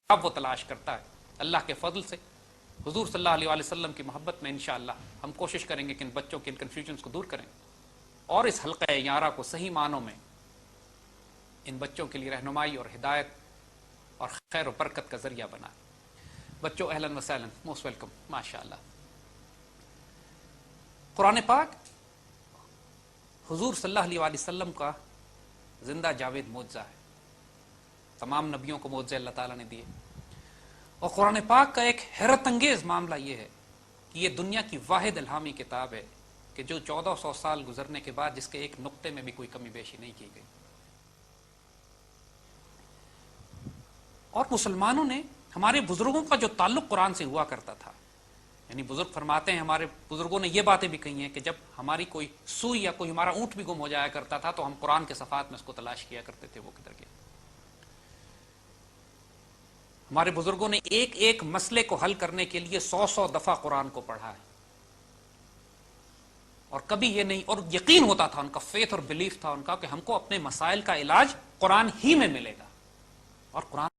وہ تلاش کرتا ہے اللہ کے فضل سے حضور صلی اللہ علیہ وسلم کی محبت میں انشاءاللہ ہم کوشش کریں گے کہ ان بچوں کے ان کنفیوژنس کو دور کریں اور اس حلقہ یارہ کو صحیح معنوں میں ان بچوں کے لیے رہنمائی اور ہدایت اور خیر و برکت کا ذریعہ بنا. بچوں اہلاً و سہلاً، موسٹ ویلکم. ماشاءاللہ قرآن پاک حضور صلی اللہ علیہ وسلم کا زندہ جاوید معجزہ ہے. تمام نبیوں کو معجزے اللہ تعالیٰ نے دیے، اور قرآن پاک کا ایک حیرت انگیز معاملہ یہ ہے کہ یہ دنیا کی واحد الہامی کتاب ہے کہ جو 1400 سال گزرنے کے بعد جس کے ایک نقطے میں بھی کوئی کمی بیشی نہیں کی گئی. اور مسلمانوں نے، ہمارے بزرگوں کا جو تعلق قرآن سے ہوا کرتا تھا، یعنی بزرگ فرماتے ہیں، ہمارے بزرگوں نے یہ باتیں بھی کہی ہیں کہ جب ہماری کوئی سوئی یا کوئی ہمارا اونٹ بھی گم ہو جایا کرتا تھا تو ہم قرآن کے صفحات میں اس کو تلاش کیا کرتے تھے وہ کدھر گیا. ہمارے بزرگوں نے ایک ایک مسئلے کو حل کرنے کے لیے 100 دفعہ قرآن کو پڑھا ہے، اور کبھی یہ نہیں، اور یقین ہوتا تھا ان کا، فیتھ اور بلیف تھا ان کا کہ ہم کو اپنے مسائل کا علاج قرآن ہی میں ملے گا. اور قرآن،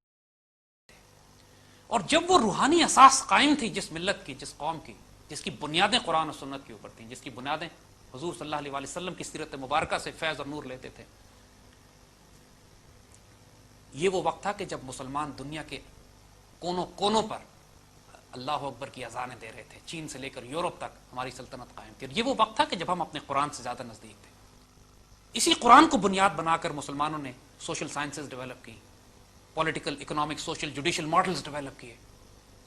اور جب وہ روحانی اساس قائم تھی جس ملت کی، جس قوم کی، جس کی بنیادیں قرآن و سنت کے اوپر تھیں، جس کی بنیادیں حضور صلی اللہ علیہ وسلم کی سیرت مبارکہ سے فیض اور نور لیتے تھے، یہ وہ وقت تھا کہ جب مسلمان دنیا کے کونوں کونوں پر اللہ اکبر کی اذانیں دے رہے تھے. چین سے لے کر یورپ تک ہماری سلطنت قائم تھی. اور یہ وہ وقت تھا کہ جب ہم اپنے قرآن سے زیادہ نزدیک تھے. اسی قرآن کو بنیاد بنا کر مسلمانوں نے سوشل سائنسز ڈیولپ کی، political, economic, social, judicial models develop کیے.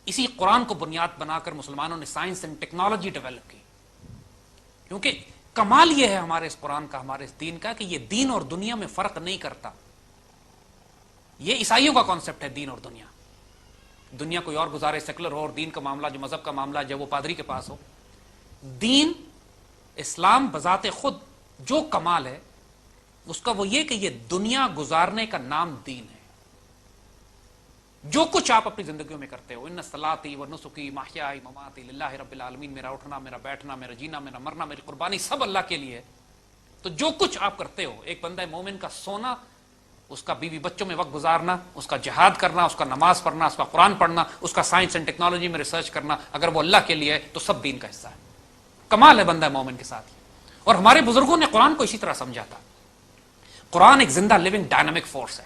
اسی قرآن کو بنیاد بنا کر مسلمانوں نے سائنس اینڈ ٹیکنالوجی ڈیولپ کی. کیونکہ کمال یہ ہے ہمارے اس قرآن کا، ہمارے اس دین کا، کہ یہ دین اور دنیا میں فرق نہیں کرتا. یہ عیسائیوں کا کانسیپٹ ہے، دین اور دنیا. دنیا کوئی اور گزارے، سیکولر ہو، اور دین کا معاملہ جو مذہب کا معاملہ جب وہ پادری کے پاس ہو. دین، اسلام بذات خود جو کمال ہے اس کا وہ یہ کہ یہ دنیا گزارنے کا نام دین ہے. جو کچھ آپ اپنی زندگیوں میں کرتے ہو، ان صلاتی و نسکی محیائی مماتی للہ رب العالمین، میرا اٹھنا، میرا بیٹھنا، میرا جینا، میرا مرنا، میری قربانی سب اللہ کے لیے ہے. تو جو کچھ آپ کرتے ہو، ایک بندہ مومن کا سونا، اس کا بیوی بچوں میں وقت گزارنا، اس کا جہاد کرنا، اس کا نماز پڑھنا، اس کا قرآن پڑھنا، اس کا سائنس اینڈ ٹیکنالوجی میں ریسرچ کرنا، اگر وہ اللہ کے لیے ہے تو سب دین کا حصہ ہے. کمال ہے بندہ مومن کے ساتھ. اور ہمارے بزرگوں نے قرآن کو اسی طرح سمجھا تھا. قرآن ایک زندہ لیونگ ڈائنامک فورس ہے.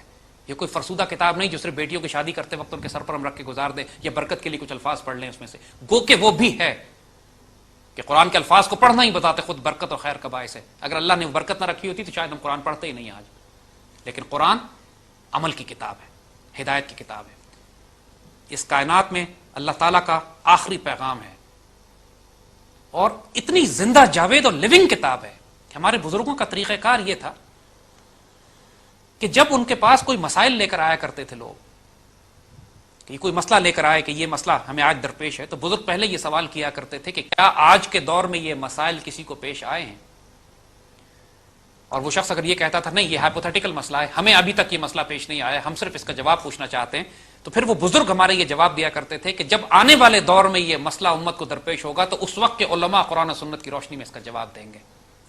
یہ کوئی فرسودہ کتاب نہیں جو صرف بیٹیوں کی شادی کرتے وقت ان کے سر پر ہم رکھ کے گزار دیں یا برکت کے لیے کچھ الفاظ پڑھ لیں اس میں سے. گو کہ وہ بھی ہے کہ قرآن کے الفاظ کو پڑھنا ہی بتاتے خود برکت اور خیر کا باعث ہے. اگر اللہ نے برکت نہ رکھی ہوتی تو شاید ہم قرآن پڑھتے ہی نہیں آج. لیکن قرآن عمل کی کتاب ہے، ہدایت کی کتاب ہے. اس کائنات میں اللہ تعالیٰ کا آخری پیغام ہے، اور اتنی زندہ جاوید اور لیونگ کتاب ہے کہ ہمارے بزرگوں کا طریقہ کار یہ تھا کہ جب ان کے پاس کوئی مسائل لے کر آیا کرتے تھے لوگ، کہ کوئی مسئلہ لے کر آئے کہ یہ مسئلہ ہمیں آج درپیش ہے، تو بزرگ پہلے یہ سوال کیا کرتے تھے کہ کیا آج کے دور میں یہ مسائل کسی کو پیش آئے ہیں؟ اور وہ شخص اگر یہ کہتا تھا نہیں یہ ہائپوتھیٹیکل مسئلہ ہے، ہمیں ابھی تک یہ مسئلہ پیش نہیں آیا، ہم صرف اس کا جواب پوچھنا چاہتے ہیں، تو پھر وہ بزرگ ہمارے یہ جواب دیا کرتے تھے کہ جب آنے والے دور میں یہ مسئلہ امت کو درپیش ہوگا تو اس وقت کے علماء قرآن و سنت کی روشنی میں اس کا جواب دیں گے.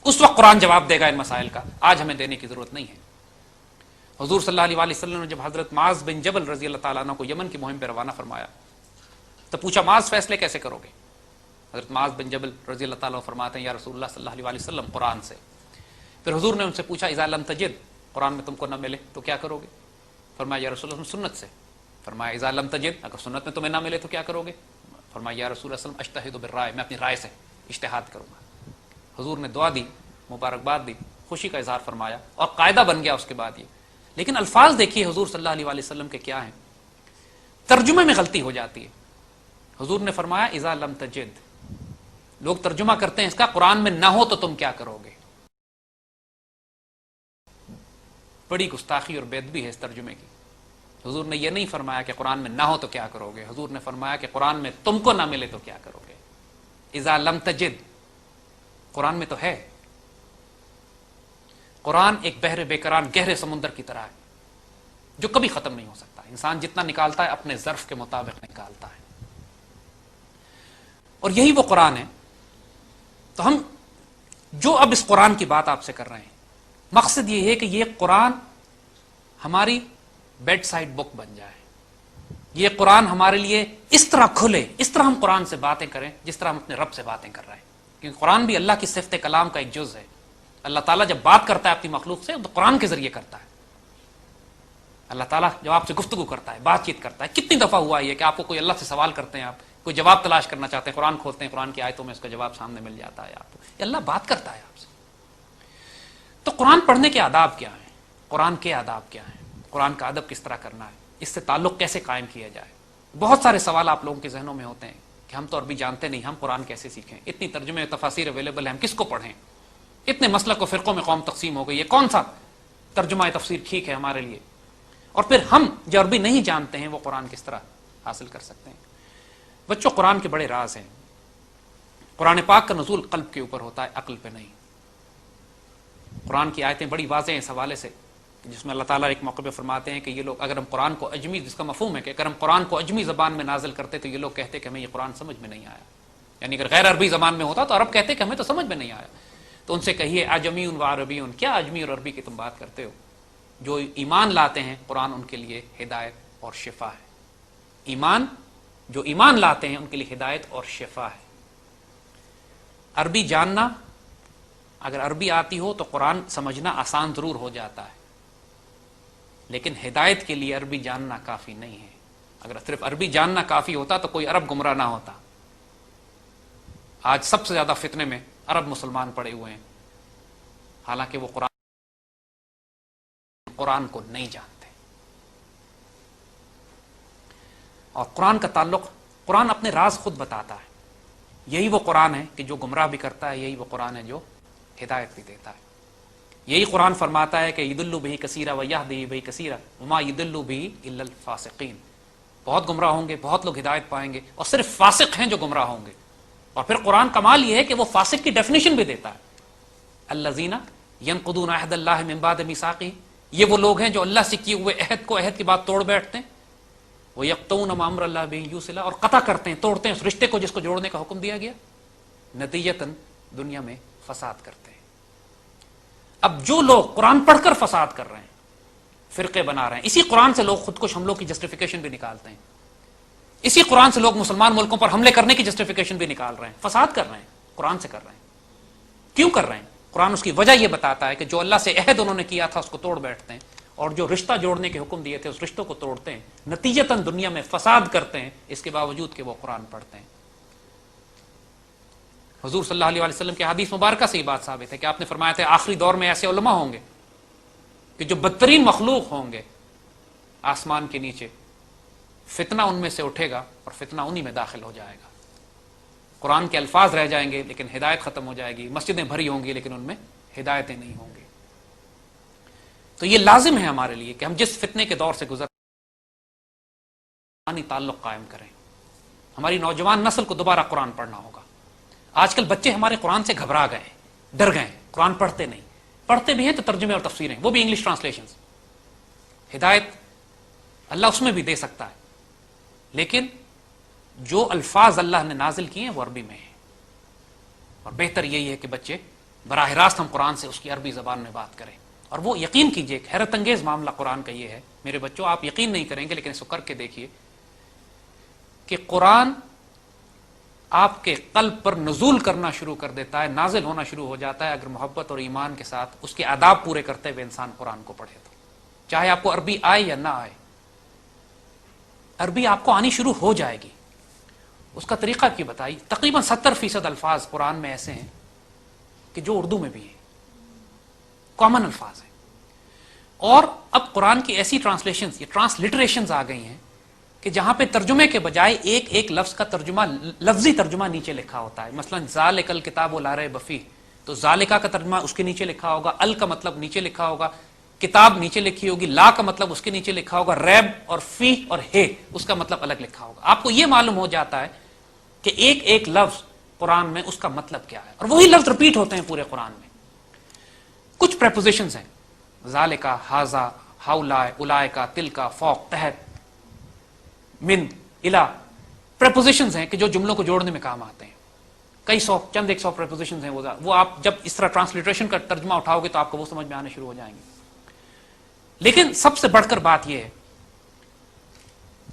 اس وقت قرآن جواب دے گا ان مسائل کا، آج ہمیں دینے کی ضرورت نہیں ہے. حضور صلی اللہ علیہ وسلم نے جب حضرت معاذ بن جبل رضی اللہ تعالیٰ عنہ کو یمن کی مہم پہ روانہ فرمایا تو پوچھا معاذ فیصلے کیسے کرو گے؟ حضرت معاذ بن جبل رضی اللہ تعالیٰ عنہ فرماتے ہیں یا رسول اللہ صلی اللہ علیہ وسلم قرآن سے. پھر حضور نے ان سے پوچھا اذا لم تجد، قرآن میں تم کو نہ ملے تو کیا کرو گے؟ فرمایا یا رسول اللہ سنت سے. فرمایا اذا لم تجد، اگر سنت میں تمہیں نہ ملے تو کیا کرو گے؟ فرمایا یا رسول اللہ اجتہد بالرائے، میں اپنی رائے سے اجتہاد کروں گا. حضور نے دعا دی، مبارکباد دی، خوشی کا اظہار فرمایا، اور قاعدہ بن گیا اس کے بعد یہ. لیکن الفاظ دیکھیے حضور صلی اللہ علیہ وسلم کے کیا ہیں، ترجمے میں غلطی ہو جاتی ہے. حضور نے فرمایا اذا لم تجد، لوگ ترجمہ کرتے ہیں اس کا قرآن میں نہ ہو تو تم کیا کرو گے. بڑی گستاخی اور بے ادبی ہے اس ترجمے کی. حضور نے یہ نہیں فرمایا کہ قرآن میں نہ ہو تو کیا کرو گے، حضور نے فرمایا کہ قرآن میں تم کو نہ ملے تو کیا کرو گے. اذا لم تجد، قرآن میں تو ہے. قرآن ایک بحر بیکران گہرے سمندر کی طرح ہے جو کبھی ختم نہیں ہو سکتا. انسان جتنا نکالتا ہے اپنے ظرف کے مطابق نکالتا ہے، اور یہی وہ قرآن ہے. تو ہم جو اب اس قرآن کی بات آپ سے کر رہے ہیں، مقصد یہ ہے کہ یہ قرآن ہماری بیڈ سائڈ بک بن جائے. یہ قرآن ہمارے لیے اس طرح کھلے، اس طرح ہم قرآن سے باتیں کریں جس طرح ہم اپنے رب سے باتیں کر رہے ہیں، کیونکہ قرآن بھی اللہ کی صفت کلام کا ایک جز ہے۔ اللہ تعالیٰ جب بات کرتا ہے اپنی مخلوق سے تو قرآن کے ذریعے کرتا ہے۔ اللہ تعالیٰ جب آپ سے گفتگو کرتا ہے، بات چیت کرتا ہے، کتنی دفعہ ہوا یہ کہ آپ کو کوئی اللہ سے سوال کرتے ہیں، آپ کوئی جواب تلاش کرنا چاہتے ہیں، قرآن کھولتے ہیں، قرآن کی آیتوں میں اس کا جواب سامنے مل جاتا ہے آپ کو، یہ اللہ بات کرتا ہے آپ سے۔ تو قرآن پڑھنے کے آداب کیا ہیں؟ قرآن کے آداب کیا ہیں؟ قرآن کا ادب کس طرح کرنا ہے؟ اس سے تعلق کیسے قائم کیا جائے؟ بہت سارے سوال آپ لوگوں کے ذہنوں میں ہوتے ہیں کہ ہم تو عربی جانتے نہیں، ہم قرآن کیسے سیکھیں؟ اتنی ترجمے تفاسیر اویلیبل ہیں، ہم کس کو پڑھیں؟ اتنے مسلک و فرقوں میں قوم تقسیم ہو گئی ہے، کون سا ترجمہ تفسیر ٹھیک ہے ہمارے لیے؟ اور پھر ہم جو عربی نہیں جانتے ہیں وہ قرآن کس طرح حاصل کر سکتے ہیں؟ بچوں، قرآن کے بڑے راز ہیں۔ قرآن پاک کا نزول قلب کے اوپر ہوتا ہے، عقل پہ نہیں۔ قرآن کی آیتیں بڑی واضح ہیں اس حوالے سے، جس میں اللہ تعالیٰ ایک موقع پہ فرماتے ہیں کہ یہ لوگ اگر ہم قرآن کو اجمی، جس کا مفہوم ہے کہ اگر ہم قرآن کو اجمی زبان میں نازل کرتے تو یہ لوگ کہتے کہ ہمیں یہ قرآن سمجھ میں نہیں آیا، یعنی اگر غیر عربی زبان میں ہوتا تو عرب کہتے کہ ہمیں تو سمجھ میں نہیں آیا۔ تو ان سے کہیے اجمی و عربی، کیا اجمی اور عربی کی تم بات کرتے ہو؟ جو ایمان لاتے ہیں قرآن ان کے لیے ہدایت اور شفا ہے۔ ایمان، جو ایمان لاتے ہیں ان کے لیے ہدایت اور شفا ہے۔ عربی جاننا، اگر عربی آتی ہو تو قرآن سمجھنا آسان ضرور ہو جاتا ہے، لیکن ہدایت کے لیے عربی جاننا کافی نہیں ہے۔ اگر صرف عربی جاننا کافی ہوتا تو کوئی عرب گمراہ نہ ہوتا۔ آج سب سے زیادہ فتنے میں عرب مسلمان پڑے ہوئے ہیں، حالانکہ وہ قرآن کو نہیں جانتے۔ اور قرآن کا تعلق، قرآن اپنے راز خود بتاتا ہے۔ یہی وہ قرآن ہے کہ جو گمراہ بھی کرتا ہے، یہی وہ قرآن ہے جو ہدایت بھی دیتا ہے۔ یہی قرآن فرماتا ہے کہ یضل بہ کثیرا ویہدی بہ کثیرا وما یضل بہ الا الفاسقین۔ بہت گمراہ ہوں گے، بہت لوگ ہدایت پائیں گے، اور صرف فاسق ہیں جو گمراہ ہوں گے۔ اور پھر قرآن کمال یہ ہے کہ وہ فاسق کی ڈیفینیشن بھی دیتا ہے۔ الذین ینقضون عہد اللہ من بعد میثاقہ، یہ وہ لوگ ہیں جو اللہ سے کیے ہوئے عہد کو عہد کی بات توڑ بیٹھتے ہیں۔ وَيَقْطَعُونَ مَا أَمَرَ اللَّهُ بِهِ يُوصِلَ، اور قطع کرتے ہیں، توڑتے ہیں اس رشتے کو جس کو جوڑنے کا حکم دیا گیا۔ نتیجتاً دنیا میں فساد کرتے ہیں۔ اب جو لوگ قرآن پڑھ کر فساد کر رہے ہیں، فرقے بنا رہے ہیں، اسی قرآن سے لوگ خودکش حملوں کی جسٹیفیکیشن بھی نکالتے ہیں، اسی قرآن سے لوگ مسلمان ملکوں پر حملے کرنے کی جسٹیفیکیشن بھی نکال رہے ہیں۔ فساد کر رہے ہیں، قرآن سے کر رہے ہیں۔ کیوں کر رہے ہیں؟ قرآن اس کی وجہ یہ بتاتا ہے کہ جو اللہ سے عہد انہوں نے کیا تھا اس کو توڑ بیٹھتے ہیں، اور جو رشتہ جوڑنے کے حکم دیے تھے اس رشتوں کو توڑتے ہیں، نتیجتاً دنیا میں فساد کرتے ہیں، اس کے باوجود کہ وہ قرآن پڑھتے ہیں۔ حضور صلی اللہ علیہ وسلم کی حدیث مبارکہ سے یہ بات ثابت ہے کہ آپ نے فرمایا تھا آخری دور میں ایسے علماء ہوں گے کہ جو بدترین مخلوق ہوں گے آسمان کے نیچے، فتنہ ان میں سے اٹھے گا اور فتنہ انہی میں داخل ہو جائے گا۔ قرآن کے الفاظ رہ جائیں گے لیکن ہدایت ختم ہو جائے گی، مسجدیں بھری ہوں گی لیکن ان میں ہدایتیں نہیں ہوں گی۔ تو یہ لازم ہے ہمارے لیے کہ ہم جس فتنے کے دور سے گزر تعلق قائم کریں۔ ہماری نوجوان نسل کو دوبارہ قرآن پڑھنا ہوگا۔ آج کل بچے ہمارے قرآن سے گھبرا گئے ہیں، ڈر گئے ہیں، قرآن پڑھتے نہیں، پڑھتے بھی ہیں تو ترجمے اور تفسیریں، وہ بھی انگلش ٹرانسلیشنز۔ ہدایت اللہ اس میں بھی دے سکتا ہے، لیکن جو الفاظ اللہ نے نازل کیے ہیں وہ عربی میں ہیں، اور بہتر یہی ہے کہ بچے براہ راست ہم قرآن سے اس کی عربی زبان میں بات کریں۔ اور وہ یقین کیجئے، حیرت انگیز معاملہ قرآن کا یہ ہے میرے بچوں، آپ یقین نہیں کریں گے لیکن اس کو کر کے دیکھیے کہ قرآن آپ کے قلب پر نزول کرنا شروع کر دیتا ہے، نازل ہونا شروع ہو جاتا ہے اگر محبت اور ایمان کے ساتھ اس کے آداب پورے کرتے ہوئے انسان قرآن کو پڑھے تو، چاہے آپ کو عربی آئے یا نہ آئے، عربی آپ کو آنی شروع ہو جائے گی۔ اس کا طریقہ کی بتائی، تقریباً 70% الفاظ قرآن میں ایسے ہیں کہ جو اردو میں بھی ہیں، کامن الفاظ ہیں۔ اور اب قرآن کی ایسی ٹرانسلیشنز یا ٹرانسلیٹریشنز آ گئی ہیں کہ جہاں پہ ترجمے کے بجائے ایک ایک لفظ کا ترجمہ، لفظی ترجمہ نیچے لکھا ہوتا ہے۔ مثلا ذالک الکتاب لا ریب فیہ، تو ذالکا کا ترجمہ اس کے نیچے لکھا ہوگا، ال کا مطلب نیچے لکھا ہوگا، کتاب نیچے لکھی ہوگی، لا کا مطلب اس کے نیچے لکھا ہوگا، ریب اور فی اور ہے اس کا مطلب الگ لکھا ہوگا۔ آپ کو یہ معلوم ہو جاتا ہے کہ ایک ایک لفظ قرآن میں اس کا مطلب کیا ہے، اور وہی لفظ رپیٹ ہوتے ہیں پورے قرآن میں۔ کچھ پریپوزیشنز ہیں، ذالکا، ھذا، ہؤلاء، اولئک، تلک، فوق، تحت، من، الا، پریپوزیشنز ہیں کہ جو جملوں کو جوڑنے میں کام آتے ہیں۔ کئی سو، چند ایک سو پریپوزیشنز ہیں، وہ آپ جب اس طرح ٹرانسلیٹریشن کا ترجمہ اٹھاؤ گے تو آپ کو وہ سمجھ میں آنے شروع ہو جائیں گے۔ لیکن سب سے بڑھ کر بات یہ ہے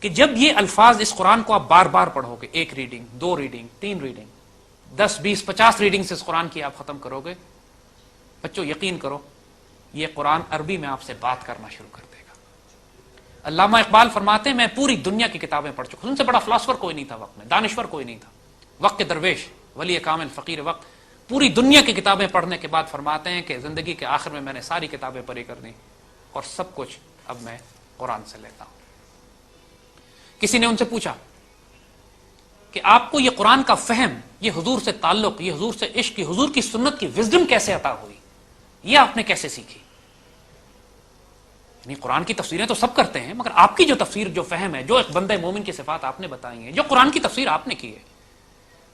کہ جب یہ الفاظ اس قرآن کو آپ بار بار پڑھو گے، 1 ریڈنگ، 2 ریڈنگ، 3 ریڈنگ، 10 20 50 ریڈنگ سے اس قرآن کی آپ ختم کرو گے، بچوں یقین کرو یہ قرآن عربی میں آپ سے بات کرنا شروع کر دے گا۔ علامہ اقبال فرماتے ہیں میں پوری دنیا کی کتابیں پڑھ چکا ہوں، ان سے بڑا فلاسفر کوئی نہیں تھا وقت میں، دانشور کوئی نہیں تھا، وقت کے درویش، ولی کامل، فقیر وقت، پوری دنیا کی کتابیں پڑھنے کے بعد فرماتے ہیں کہ زندگی کے آخر میں نے ساری کتابیں پڑھی کر دیں اور سب کچھ اب میں قرآن سے لیتا ہوں۔ کسی نے ان سے پوچھا کہ آپ کو یہ قرآن کا فہم، یہ حضور سے تعلق، یہ حضور سے عشق، یہ حضور کی سنت کی وزڈم کیسے عطا ہوئی، یہ آپ نے کیسے سیکھی؟ یعنی قرآن کی تفسیریں تو سب کرتے ہیں، مگر آپ کی جو تفسیر، جو فہم ہے، جو ایک بندہ مومن کی صفات آپ نے بتائی ہیں، جو قرآن کی تفسیر آپ نے کی ہے،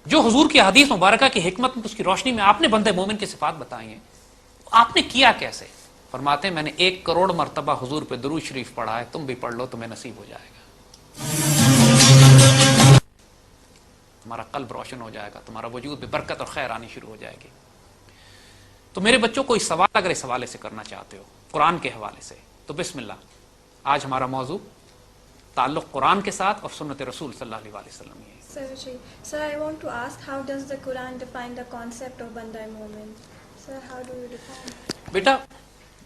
جو حضور کی حدیث مبارکہ کی حکمت، اس کی روشنی میں آپ نے بندہ مومن کی صفات بتائی ہیں، آپ نے کیا کیسے؟ فرماتے ہیں میں نے 1 کروڑ مرتبہ حضور پہ درود شریف پڑھا ہے، تم بھی پڑھ لو تمہیں نصیب ہو جائے گا، تمہارا قلب روشن ہو جائے گا، تمہارا وجود میں برکت اور خیر آنی شروع ہو جائے گی۔ تو میرے بچوں کوئی سوال اگر اس حوالے سے کرنا چاہتے ہو قرآن کے حوالے سے تو بسم اللہ۔ آج ہمارا موضوع تعلق قرآن کے ساتھ اور سنت رسول صلی اللہ علیہ وسلم ہے۔ Sir, I want to ask, how does the Quran define the concept of Banda Momin? Sir, how do you define it? بیٹا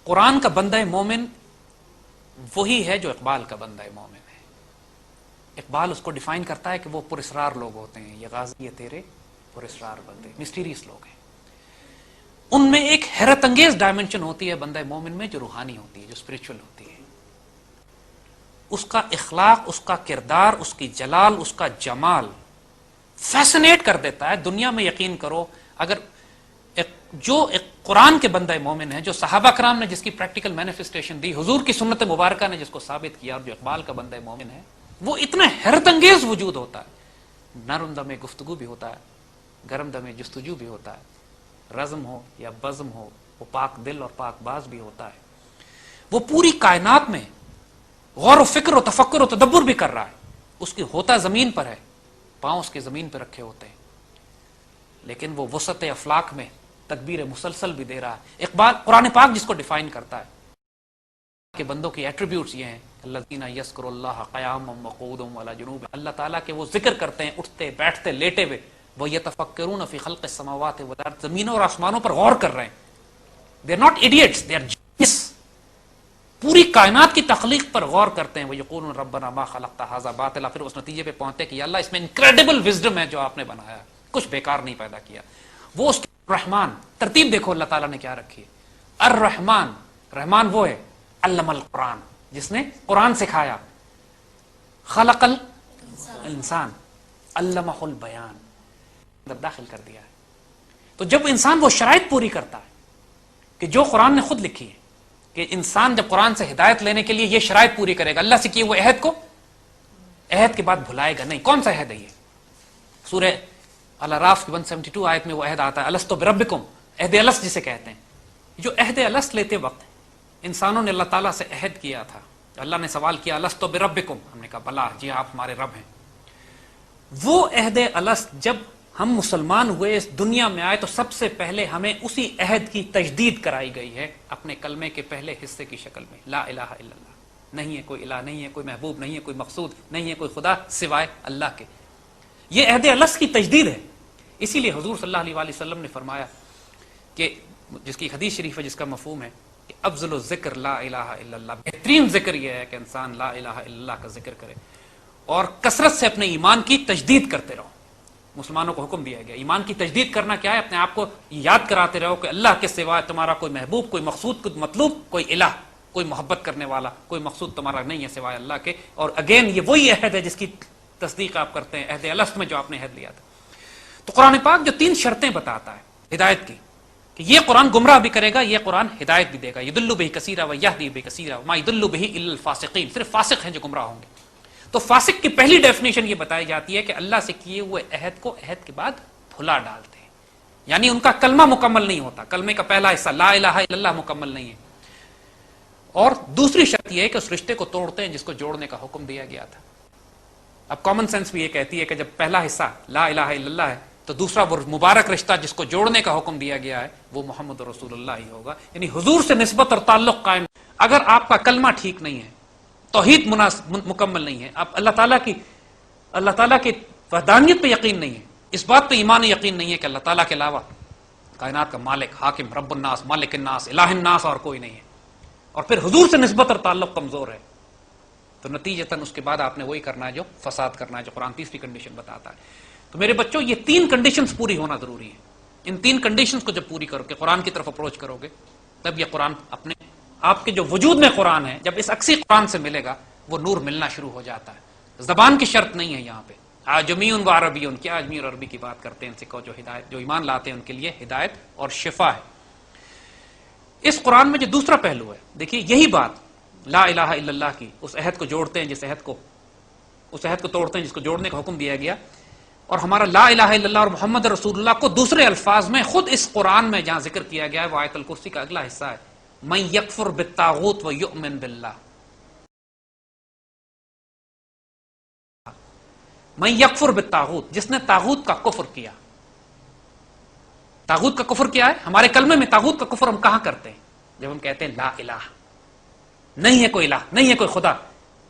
قرآن کا بندہ مومن وہی ہے جو اقبال کا بندہ مومن ہے۔ اقبال اس کو ڈیفائن کرتا ہے کہ وہ پراسرار لوگ ہوتے ہیں، یہ غازی ہے تیرے پراسرار بندے، مسٹیریس لوگ ہیں۔ ان میں ایک حیرت انگیز ڈائمنشن ہوتی ہے بندہ مومن میں، جو روحانی ہوتی ہے، جو اسپرچل ہوتی ہے۔ اس کا اخلاق، اس کا کردار، اس کی جلال، اس کا جمال فیسنیٹ کر دیتا ہے۔ دنیا میں یقین کرو، اگر جو ایک قرآن کے بندہ مومن ہے، جو صحابہ کرام نے جس کی پریکٹیکل مینیفیسٹیشن دی، حضور کی سنت مبارکہ نے جس کو ثابت کیا، اور جو اقبال کا بندہ مومن ہے، وہ اتنا حیرت انگیز وجود ہوتا ہے۔ نرم دم گفتگو بھی ہوتا ہے، گرم دم جستجو بھی ہوتا ہے، رزم ہو یا بزم ہو، وہ پاک دل اور پاک باز بھی ہوتا ہے۔ وہ پوری کائنات میں غور و فکر و تفکر و تدبر بھی کر رہا ہے، اس کی ہوتا زمین پر ہے، پاؤں اس کے زمین پر رکھے ہوتے ہیں، لیکن وہ وسعت افلاک میں تکبیر مسلسل بھی دے رہا ہے۔ اقبال قرآن پاک جس کو ڈیفائن کرتا ہے کہ بندوں کی ایٹریبیوٹس یہ ہیں، الذین یذکروا اللہ قیاما وقعودا وعلی جنوب، اللہ تعالیٰ کے وہ ذکر کرتے ہیں اٹھتے بیٹھتے لیٹے ہوئے، وہ یتفکرون فی خلق السماوات والارض، زمینوں اور آسمانوں پر غور کر رہے ہیں۔ They are not idiots, they are genius, پوری کائنات کی تخلیق پر غور کرتے ہیں۔ وہ یقولون ربنا ما خلقت ھذا باطلا، پھر اس نتیجے پہ پہنچتے کہ یا اللہ اس میں انکریڈیبل وزڈم ہے جو آپ نے بنایا، کچھ بیکار نہیں پیدا کیا۔ وہ اس کے رحمان، ترتیب دیکھو اللہ تعالیٰ نے کیا رکھی ہے۔ الرحمن، رحمان وہ ہے علم القرآن، جس نے قرآن سکھایا، خلق الانسان علمہ البیان، اندر داخل کر دیا ہے۔ تو جب انسان وہ شرائط پوری کرتا ہے کہ جو قرآن نے خود لکھی ہے، کہ انسان جب قرآن سے ہدایت لینے کے لیے یہ شرائط پوری کرے گا، اللہ سے کیے وہ عہد کو عہد کے بعد بھلائے گا نہیں۔ کون سا عہد ہے یہ؟ سورہ الاعراف کی 172 آیت میں وہ عہد آتا ہے، الستو بربکم، عہد الست جسے کہتے ہیں۔ جو عہد الست لیتے وقت انسانوں نے اللہ تعالیٰ سے عہد کیا تھا، اللہ نے سوال کیا الستو بربکم، ہم نے کہا بلا، جی آپ ہمارے رب ہیں۔ وہ عہد الست جب ہم مسلمان ہوئے، اس دنیا میں آئے، تو سب سے پہلے ہمیں اسی عہد کی تجدید کرائی گئی ہے اپنے کلمے کے پہلے حصے کی شکل میں، لا الہ الا اللہ، نہیں ہے کوئی الہ، نہیں ہے کوئی محبوب، نہیں ہے کوئی مقصود، نہیں ہے کوئی خدا سوائے اللہ کے۔ یہ عہد الست کی تجدید ہے۔ اسی لیے حضور صلی اللہ علیہ وسلم نے فرمایا کہ جس کی حدیث شریف ہے، جس کا مفہوم ہے کہ افضل الذکر لا الہ الا اللہ، بہترین ذکر یہ ہے کہ انسان لا الہ الا اللہ کا ذکر کرے اور کثرت سے اپنے ایمان کی تجدید کرتے رہو۔ مسلمانوں کو حکم دیا گیا ایمان کی تجدید کرنا کیا ہے؟ اپنے آپ کو یاد کراتے رہو کہ اللہ کے سوائے تمہارا کوئی محبوب، کوئی مقصود، کوئی مطلوب، کوئی الہ، کوئی محبت کرنے والا، کوئی مقصود تمہارا نہیں ہے سوائے اللہ کے۔ اور اگین یہ وہی عہد ہے جس کی تصدیق آپ کرتے ہیں، عہد الست میں جو آپ نے عہد لیا تھا۔ تو قرآن پاک جو 3 شرطیں بتاتا ہے ہدایت کی، کہ یہ قرآن گمراہ بھی کرے گا، یہ قرآن ہدایت بھی دے گا، یضل بہ کثیرا ویہدی بہ کثیرا وما یضل بہ الا الفاسقین، صرف فاسق ہیں جو گمراہ ہوں گے۔ تو فاسق کی پہلی ڈیفینیشن یہ بتائی جاتی ہے کہ اللہ سے کیے ہوئے عہد کو عہد کے بعد بھلا ڈالتے ہیں، یعنی ان کا کلمہ مکمل نہیں ہوتا، کلمے کا پہلا حصہ لا الہ الا اللہ مکمل نہیں ہے۔ اور دوسری شرط یہ ہے کہ اس رشتے کو توڑتے ہیں جس کو جوڑنے کا حکم دیا گیا تھا۔ اب کامن سینس بھی یہ کہتی ہے کہ جب پہلا حصہ لا الہ الا اللہ ہے تو دوسرا وہ مبارک رشتہ جس کو جوڑنے کا حکم دیا گیا ہے وہ محمد رسول اللہ ہی ہوگا، یعنی حضور سے نسبت اور تعلق قائم۔ اگر آپ کا کلمہ ٹھیک نہیں ہے، توحید مکمل نہیں ہے. اب اللہ تعالیٰ کی وحدانیت پہ یقین نہیں ہے, اس بات پہ ایمان یقین نہیں ہے کہ اللہ تعالیٰ کے علاوہ کائنات کا مالک, حاکم, رب الناس, مالک الناس, الہ الناس اور کوئی نہیں ہے, اور پھر حضور سے نسبت اور تعلق کمزور ہے, تو نتیجتاً اس کے بعد آپ نے وہی کرنا ہے جو فساد کرنا ہے, جو قرآن تیسری کنڈیشن بتاتا ہے. تو میرے بچوں, یہ 3 کنڈیشنز پوری ہونا ضروری ہے. ان 3 کنڈیشنز کو جب پوری کرو گے, قرآن کی طرف اپروچ کرو گے, تب یہ قرآن اپنے آپ کے جو وجود میں قرآن ہے, جب اس اکسی قرآن سے ملے گا وہ نور ملنا شروع ہو جاتا ہے. زبان کی شرط نہیں ہے یہاں پہ. عجمی و عربی, کیا عجمی اور عربی کی بات کرتے ہیں, ان سے کہو جو ہدایت, جو ایمان لاتے ہیں ان کے لیے ہدایت اور شفا ہے. اس قرآن میں جو دوسرا پہلو ہے, دیکھیے یہی بات لا الہ الا اللہ کی, اس عہد کو جوڑتے ہیں اس عہد کو توڑتے ہیں جس کو جوڑنے کا حکم دیا گیا, اور ہمارا لا الہ الا اللہ اور محمد رسول اللہ کو دوسرے الفاظ میں خود اس قرآن میں جہاں ذکر کیا گیا ہے وہ آیت الکرسی کا اگلا حصہ ہے, من یکفر بالطاغوت و یؤمن باللہ. من یکفر بالطاغوت, جس نے طاغوت کا کفر کیا. طاغوت کا کفر کیا ہے؟ ہمارے کلمے میں طاغوت کا کفر ہم کہاں کرتے ہیں؟ جب ہم کہتے ہیں لا الہ, نہیں ہے کوئی الہ, نہیں ہے کوئی خدا,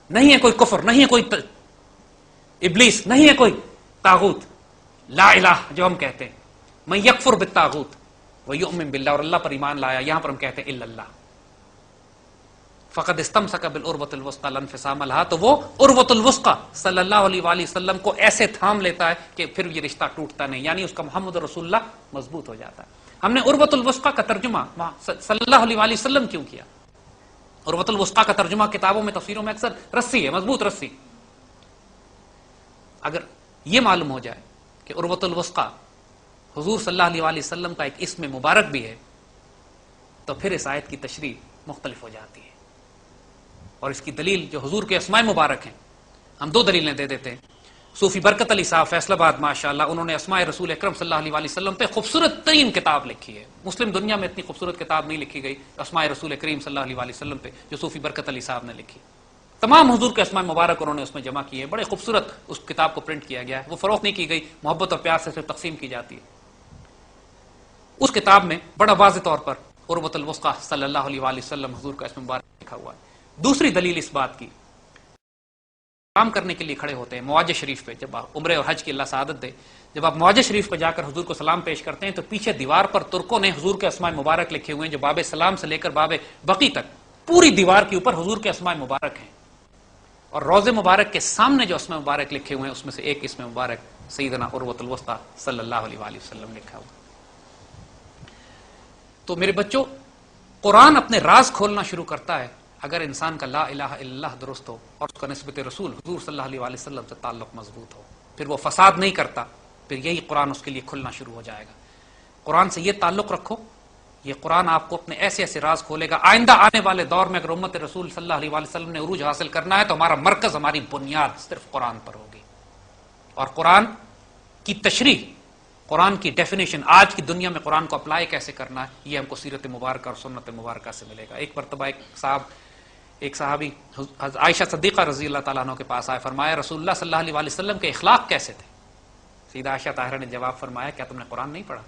نہیں ہے کوئی کفر, نہیں ہے کوئی ابلیس, نہیں ہے کوئی طاغوت. لا الہ جو ہم کہتے ہیں, من یکفر بالطاغوت و یؤمن باللہ, اور اللہ پر ایمان لایا, یہاں پر ہم کہتے ہیں الا اللہ. فقد استمسک بالعروۃ الوثقی لا انفصام لها, تو وہ عروۃ الوثقی صلی اللہ علیہ وآلہ وسلم کو ایسے تھام لیتا ہے کہ پھر یہ رشتہ ٹوٹتا نہیں, یعنی اس کا محمد رسول اللہ مضبوط ہو جاتا ہے. ہم نے عروۃ الوثقی کا ترجمہ صلی اللہ علیہ وآلہ وسلم کیوں کیا؟ عروۃ الوثقی کا ترجمہ کتابوں میں تفسیروں میں اکثر رسی ہے, مضبوط رسی. اگر یہ معلوم ہو جائے کہ عروۃ الوثقی حضور صلی اللہ علیہ وآلہ وسلم کا ایک اسم مبارک بھی ہے, تو پھر اس آیت کی تشریح مختلف ہو جاتی ہے. اور اس کی دلیل جو حضور کے اسماء مبارک ہیں, ہم 2 دلیلیں دے دیتے ہیں. صوفی برکت علی صاحب فیصل آباد ماشاءاللہ, انہوں نے اسماء رسول اکرم صلی اللہ علیہ وسلم پہ خوبصورت ترین کتاب لکھی ہے. مسلم دنیا میں اتنی خوبصورت کتاب نہیں لکھی گئی اسماء رسول کریم صلی اللہ علیہ وسلم پہ جو صوفی برکت علی صاحب نے لکھی. تمام حضور کے اسماء مبارک انہوں نے اس میں جمع کیے, بڑے خوبصورت اس کتاب کو پرنٹ کیا گیا ہے. وہ فروخت نہیں کی گئی, محبت اور پیار سے صرف تقسیم کی جاتی ہے. اس کتاب میں بڑا واضح طور پر عروۃ الوثقی صلی اللہ علیہ وآلہ وسلم حضور کا اسم مبارک لکھا ہوا ہے. دوسری دلیل اس بات کی, کام کرنے کے لیے کھڑے ہوتے ہیں معاج شریف پہ, جب آپ عمرے اور حج کی اللہ سعادت دے, جب آپ معاج شریف پہ جا کر حضور کو سلام پیش کرتے ہیں تو پیچھے دیوار پر ترکوں نے حضور کے اسماء مبارک لکھے ہوئے ہیں, جو باب سلام سے لے کر باب بقی تک پوری دیوار کے اوپر حضور کے اسماء مبارک ہیں. اور روض مبارک کے سامنے جو اسماء مبارک لکھے ہوئے ہیں اس میں سے ایک اسم مبارک سیدنا عروۃ الوثقی صلی اللہ علیہ وآلہ وسلم لکھا ہوا. تو میرے بچوں, قرآن اپنے راز کھولنا شروع کرتا ہے اگر انسان کا لا الہ الا اللہ درست ہو اور اس کا نسبت رسول حضور صلی اللہ علیہ وآلہ وسلم سے تعلق مضبوط ہو, پھر وہ فساد نہیں کرتا, پھر یہی قرآن اس کے لیے کھلنا شروع ہو جائے گا. قرآن سے یہ تعلق رکھو, یہ قرآن آپ کو اپنے ایسے ایسے راز کھولے گا. آئندہ آنے والے دور میں اگر امت رسول صلی اللہ علیہ وآلہ وسلم نے عروج حاصل کرنا ہے تو ہمارا مرکز, ہماری بنیاد صرف قرآن پر ہوگی. اور قرآن کی تشریح, قرآن کی ڈیفینیشن, آج کی دنیا میں قرآن کو اپلائی کیسے کرنا ہے, یہ ہم کو سیرت مبارکہ اور سنت مبارکہ سے ملے گا. ایک مرتبہ ایک صحابی عائشہ صدیقہ رضی اللہ تعالیٰ عنہ کے پاس آئے, فرمایا رسول اللہ صلی اللہ علیہ وآلہ وسلم کے اخلاق کیسے تھے؟ سیدہ عائشہ طاہرہ نے جواب فرمایا, کیا تم نے قرآن نہیں پڑھا؟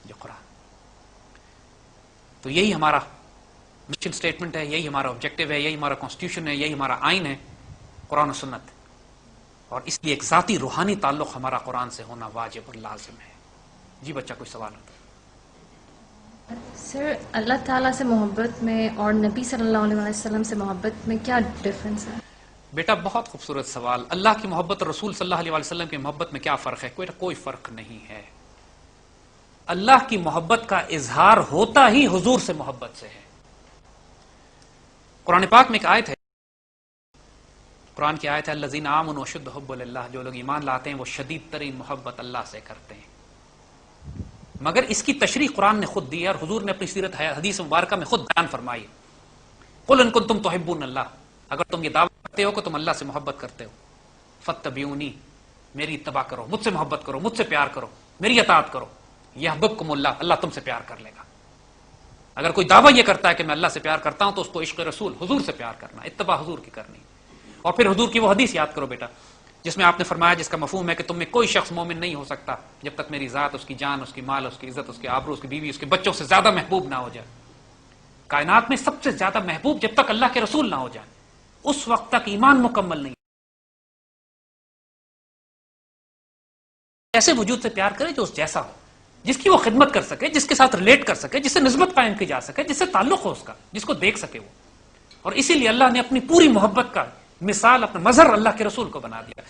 جو قرآن, تو یہی ہمارا مشن سٹیٹمنٹ ہے, یہی ہمارا آبجیکٹو ہے, یہی ہمارا کانسٹیٹیوشن ہے, یہی ہمارا آئین ہے, قرآن و سنت. اور اس لیے ایک ذاتی روحانی تعلق ہمارا قرآن سے ہونا واجب اور لازم ہے. جی بچہ, کوئی سوال ہوتا ہے؟ سر, اللہ تعالیٰ سے محبت میں اور نبی صلی اللہ علیہ وسلم سے محبت میں کیا ڈفرینس ہے؟ بیٹا بہت خوبصورت سوال. اللہ کی محبت اور رسول صلی اللہ علیہ وسلم کی محبت میں کیا فرق ہے؟ کوئی فرق نہیں ہے. اللہ کی محبت کا اظہار ہوتا ہی حضور سے محبت سے ہے. قرآن پاک میں ایک آیت ہے, قرآن کی آیت ہے, الذین آمنوا اشد حب للہ, جو لوگ ایمان لاتے ہیں وہ شدید ترین محبت اللہ سے کرتے ہیں. مگر اس کی تشریح قرآن نے خود دی ہے اور حضور نے اپنی سیرت حدیث مبارکہ میں خود بیان فرمائی. قل ان کنتم تحبون اللہ, اگر تم یہ دعویٰ کرتے ہو کہ تم اللہ سے محبت کرتے ہو, فاتبعونی, میری اتباع کرو, مجھ سے محبت کرو, مجھ سے پیار کرو, میری اطاعت کرو, یحببکم اللہ, اللہ تم سے پیار کر لے گا. اگر کوئی دعویٰ یہ کرتا ہے کہ میں اللہ سے پیار کرتا ہوں تو اس کو عشق رسول, حضور سے پیار کرنا, اتباع حضور کی کرنی. اور پھر حضور کی وہ حدیث یاد کرو بیٹا جس میں آپ نے فرمایا, جس کا مفہوم ہے کہ تم میں کوئی شخص مومن نہیں ہو سکتا جب تک میری ذات, اس کی جان, اس کی مال, اس کی عزت, اس کے آبرو, اس کی بیوی, اس کے بچوں سے زیادہ محبوب نہ ہو جائے. کائنات میں سب سے زیادہ محبوب جب تک اللہ کے رسول نہ ہو جائیں اس وقت تک ایمان مکمل نہیں. ایسے وجود سے پیار کرے جو اس جیسا ہو، جس کی وہ خدمت کر سکے، جس کے ساتھ ریلیٹ کر سکے، جس سے نسبت قائم کی جا سکے، جس سے تعلق ہو اس کا، جس کو دیکھ سکے وہ. اور اسی لیے اللہ نے اپنی پوری محبت کا مثال، اپنا مظہر اللہ کے رسول کو بنا دیا.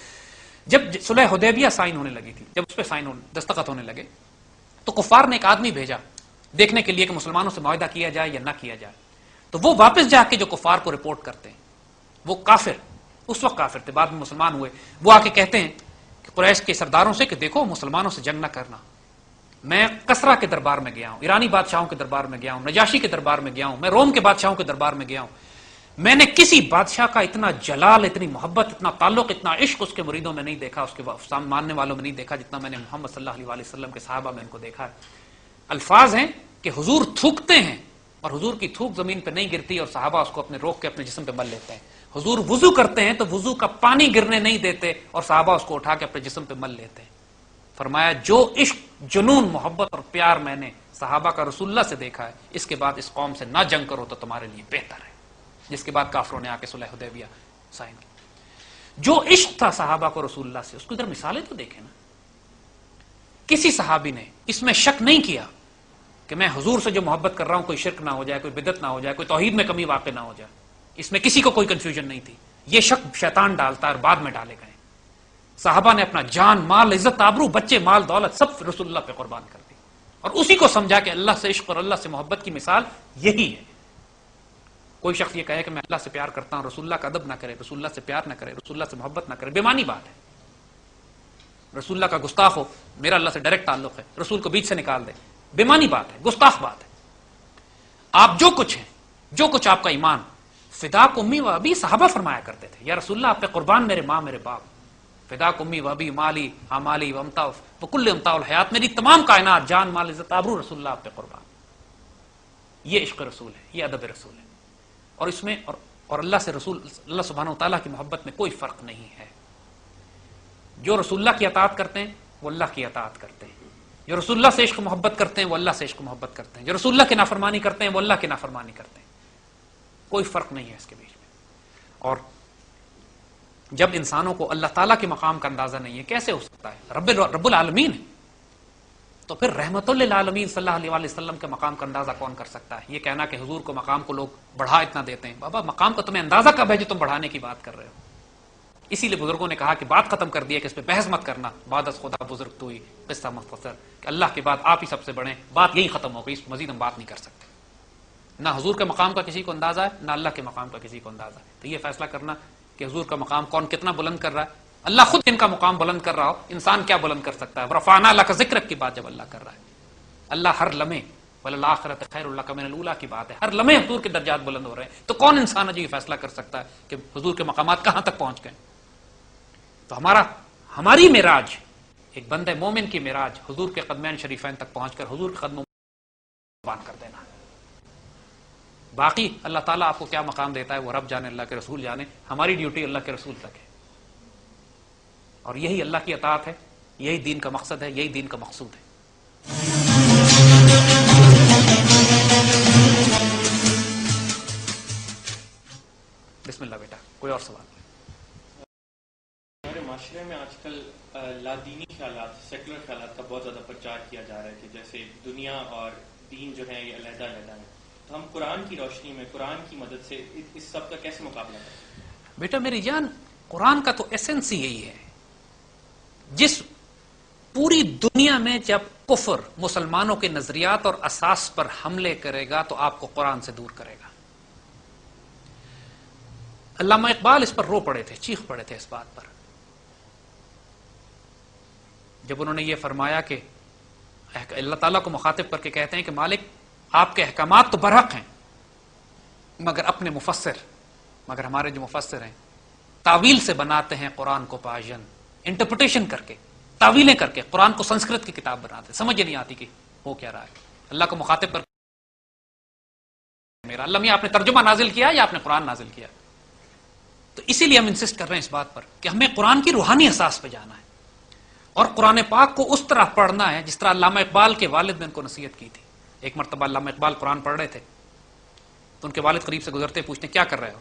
جب صلح حدیبیہ سائن ہونے لگی تھی، جب اس پہ دستخط ہونے لگے تو کفار نے ایک آدمی بھیجا دیکھنے کے لیے کہ مسلمانوں سے معاہدہ کیا جائے یا نہ کیا جائے. تو وہ واپس جا کے جو کفار کو رپورٹ کرتے ہیں، وہ کافر، اس وقت کافر تھے، بعد میں مسلمان ہوئے، وہ آ کے کہتے ہیں کہ قریش کے سرداروں سے کہ دیکھو مسلمانوں سے جنگ نہ کرنا. میں کسرا کے دربار میں گیا ہوں، ایرانی بادشاہوں کے دربار میں گیا ہوں، نجاشی کے دربار میں گیا ہوں، میں روم کے بادشاہوں کے دربار میں گیا ہوں. میں نے کسی بادشاہ کا اتنا جلال، اتنی محبت، اتنا تعلق، اتنا عشق اس کے مریدوں میں نہیں دیکھا، اس کے ماننے والوں میں نہیں دیکھا جتنا میں نے محمد صلی اللہ علیہ وسلم کے صحابہ میں ان کو دیکھا ہے. الفاظ ہیں کہ حضور تھوکتے ہیں اور حضور کی تھوک زمین پہ نہیں گرتی اور صحابہ اس کو اپنے روک کے اپنے جسم پہ مل لیتے ہیں. حضور وضو کرتے ہیں تو وضو کا پانی گرنے نہیں دیتے اور صحابہ اس کو اٹھا کے اپنے جسم پہ مل لیتے ہیں. فرمایا جو عشق، جنون، محبت اور پیار میں نے صحابہ کا رسول اللہ سے دیکھا ہے، اس کے بعد اس قوم سے نہ جنگ کرو تو تمہارے لیے بہتر ہے. جس کے بعد کافروں نے آ کے صلح حدیبیہ سائن کی. جو عشق تھا صحابہ کو رسول اللہ سے، اس کو ادھر مثالیں تو دیکھیں نا. کسی صحابی نے اس میں شک نہیں کیا کہ میں حضور سے جو محبت کر رہا ہوں کوئی شرک نہ ہو جائے، کوئی بدعت نہ ہو جائے، کوئی توحید میں کمی واقع نہ ہو جائے. اس میں کسی کو کوئی کنفیوژن نہیں تھی. یہ شک شیطان ڈالتا ہے اور بعد میں ڈالے گئے. صحابہ نے اپنا جان، مال، عزت، آبرو، بچے، مال، دولت سب رسول اللہ پہ قربان کر دی اور اسی کو سمجھا کہ اللہ سے عشق اور اللہ سے محبت کی مثال یہی ہے. کوئی شخص یہ کہے کہ میں اللہ سے پیار کرتا ہوں، رسول اللہ کا ادب نہ کرے، رسول اللہ سے پیار نہ کرے، رسول اللہ سے محبت نہ کرے، بےمانی بات ہے. رسول اللہ کا گستاخ ہو، میرا اللہ سے ڈائریکٹ تعلق ہے، رسول کو بیچ سے نکال دے، بےمانی بات ہے، گستاخ بات ہے. آپ جو کچھ ہیں، جو کچھ آپ کا ایمان، فداک امی و ابی، صحابہ فرمایا کرتے تھے یا رسول اللہ آپ پہ قربان میرے ماں میرے باپ. فداک امی و ابی مالی اعمالی و امتا وکل امتاع الحیات، میری تمام کائنات، جان، مال، عزت، آبرو رسول اللہ آپ پہ قربان. یہ عشق رسول ہے، یہ ادب رسول ہے. اور اس میں اور اللہ سے رسول اللہ سبحانہ و تعالیٰ کی محبت میں کوئی فرق نہیں ہے. جو رسول اللہ کی اطاعت کرتے ہیں وہ اللہ کی اطاعت کرتے ہیں، جو رسول اللہ سے عشق محبت کرتے ہیں وہ اللہ سے عشق محبت کرتے ہیں، جو رسول اللہ کی نافرمانی کرتے ہیں وہ اللہ کی نافرمانی کرتے ہیں. کوئی فرق نہیں ہے اس کے بیچ میں. اور جب انسانوں کو اللہ تعالیٰ کے مقام کا اندازہ نہیں ہے، کیسے ہو سکتا ہے؟ رب العالمین ہے تو پھر رحمت للعالمین صلی اللہ علیہ وسلم کے مقام کا اندازہ کون کر سکتا ہے؟ یہ کہنا کہ حضور کو مقام کو لوگ بڑھا اتنا دیتے ہیں، بابا مقام کا تمہیں اندازہ کب ہے جو تم بڑھانے کی بات کر رہے ہو؟ اسی لیے بزرگوں نے کہا کہ بات ختم کر دیا کہ اس پہ بحث مت کرنا، بعد از خدا بزرگ تو ہی قصہ مختصر، کہ اللہ کے بعد آپ ہی سب سے بڑے، بات یہی ختم ہو گئی، اس مزید ہم بات نہیں کر سکتے. نہ حضور کے مقام کا کسی کو اندازہ ہے، نہ اللہ کے مقام کا کسی کو اندازہ ہے. تو یہ فیصلہ کرنا کہ حضور کا مقام کون کتنا بلند کر رہا ہے، اللہ خود ان کا مقام بلند کر رہا ہو، انسان کیا بلند کر سکتا ہے؟ رفعنا لک ذکرک کی بات جب اللہ کر رہا ہے، اللہ ہر لمحے وللآخرۃ خیر لک من الاولی کی بات ہے، ہر لمحے حضور کے درجات بلند ہو رہے ہیں. تو کون انسان ہے جو یہ فیصلہ کر سکتا ہے کہ حضور کے مقامات کہاں تک پہنچ گئے؟ تو ہماری معراج، ایک بندہ مومن کی معراج حضور کے قدمین شریفین تک پہنچ کر حضور کے قدموں قربان کر دینا. باقی اللہ تعالیٰ آپ کو کیا مقام دیتا ہے وہ رب جانے، اللہ کے رسول جانے. ہماری ڈیوٹی اللہ کے رسول تک ہے اور یہی اللہ کی اطاعت ہے، یہی دین کا مقصد ہے، یہی دین کا مقصود ہے. بسم اللہ بیٹا، کوئی اور سوال؟ ہمارے معاشرے میں آج کل لادینی خیالات، سیکولر خیالات کا بہت زیادہ پرچار کیا جا رہا ہے کہ جیسے دنیا اور دین جو ہے یہ علیحدہ علیحدہ ہے. تو ہم قرآن کی روشنی میں، قرآن کی مدد سے اس سب کا کیسے مقابلہ کریں؟ بیٹا میری جان، قرآن کا تو ایسنس ہی یہی ہے. جس پوری دنیا میں جب کفر مسلمانوں کے نظریات اور اساس پر حملے کرے گا تو آپ کو قرآن سے دور کرے گا. علامہ اقبال اس پر رو پڑے تھے، چیخ پڑے تھے اس بات پر جب انہوں نے یہ فرمایا کہ اللہ تعالیٰ کو مخاطب کر کے کہتے ہیں کہ مالک آپ کے احکامات تو برحق ہیں مگر اپنے مفسر، مگر ہمارے جو مفسر ہیں تاویل سے بناتے ہیں قرآن کو پاجن، انٹرپریٹیشن کر کے، تاویلیں کر کے قرآن کو سنسکرت کی کتاب بناتے ہیں. سمجھ نہیں آتی کہ وہ کیا رہا ہے. اللہ کو مخاطب کر میرا اللہ میاں آپ نے ترجمہ نازل کیا یا آپ نے قرآن نازل کیا؟ تو اسی لیے ہم انسسٹ کر رہے ہیں اس بات پر کہ ہمیں قرآن کی روحانی اساس پہ جانا ہے اور قرآن پاک کو اس طرح پڑھنا ہے جس طرح علامہ اقبال کے والد نے ان کو نصیحت کی تھی. ایک مرتبہ علامہ اقبال قرآن پڑھ رہے تھے تو ان کے والد قریب سے گزرتے پوچھتے کیا کر رہے ہو؟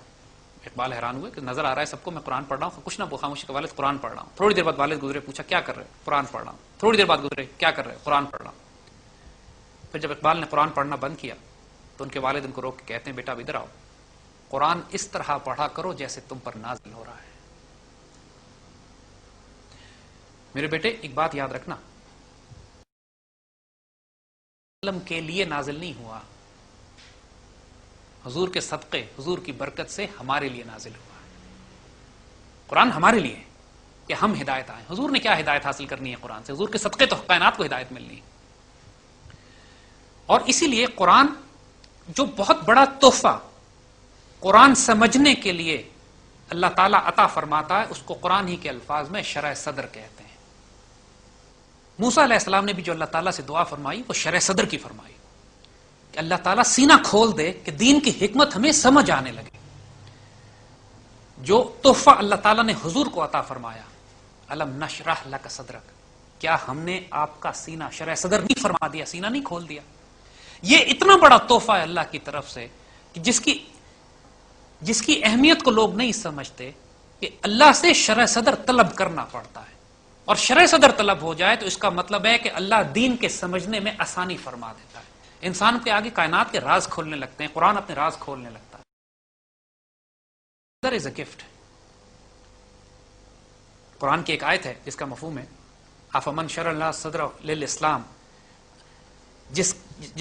اقبال حیران ہوئے کہ نظر آ رہا ہے سب کو میں قرآن پڑھ رہا ہوں. کچھ نہ خاموشی کے والد قرآن پڑھ رہا ہوں. تھوڑی دیر بعد والد گزرے, پوچھا کیا کر رہے ہو؟ قرآن پڑھ رہا ہوں. تھوڑی دیر بعد گزرے, کیا کر رہے ہو؟ قرآن پڑھ رہا ہوں. پھر جب اقبال نے قرآن پڑھنا بند کیا تو ان کے والد ان کو روک کے کہتے ہیں بیٹا ادھر آؤ, قرآن اس طرح پڑھا کرو جیسے تم پر نازل ہو رہا ہے. میرے بیٹے ایک بات یاد رکھنا, علم کے لیے نازل نہیں ہوا, حضور کے صدقے, حضور کی برکت سے ہمارے لیے نازل ہوا ہے. قرآن ہمارے لیے کہ ہم ہدایت آئیں. حضور نے کیا ہدایت حاصل کرنی ہے قرآن سے؟ حضور کے صدقے تو کائنات کو ہدایت ملنی ہے. اور اسی لیے قرآن جو بہت بڑا تحفہ قرآن سمجھنے کے لیے اللہ تعالیٰ عطا فرماتا ہے, اس کو قرآن ہی کے الفاظ میں شرح صدر کہتے ہیں. موسیٰ علیہ السلام نے بھی جو اللہ تعالیٰ سے دعا فرمائی وہ شرح صدر کی فرمائی کہ اللہ تعالیٰ سینہ کھول دے کہ دین کی حکمت ہمیں سمجھ آنے لگے. جو تحفہ اللہ تعالیٰ نے حضور کو عطا فرمایا, الم نشرح لک صدرک, کیا ہم نے آپ کا سینہ شرح صدر نہیں فرما دیا, سینہ نہیں کھول دیا؟ یہ اتنا بڑا تحفہ ہے اللہ کی طرف سے کہ جس کی اہمیت کو لوگ نہیں سمجھتے کہ اللہ سے شرح صدر طلب کرنا پڑتا ہے. اور شرح صدر طلب ہو جائے تو اس کا مطلب ہے کہ اللہ دین کے سمجھنے میں آسانی فرما دیتا ہے. انسان کے آگے کائنات کے راز کھولنے لگتے ہیں, قرآن اپنے راز کھولنے لگتا ہے. There is a gift. قرآن کی ایک آیت ہے جس کا مفہوم ہے افمن شرح اللہ صدر للاسلام, جس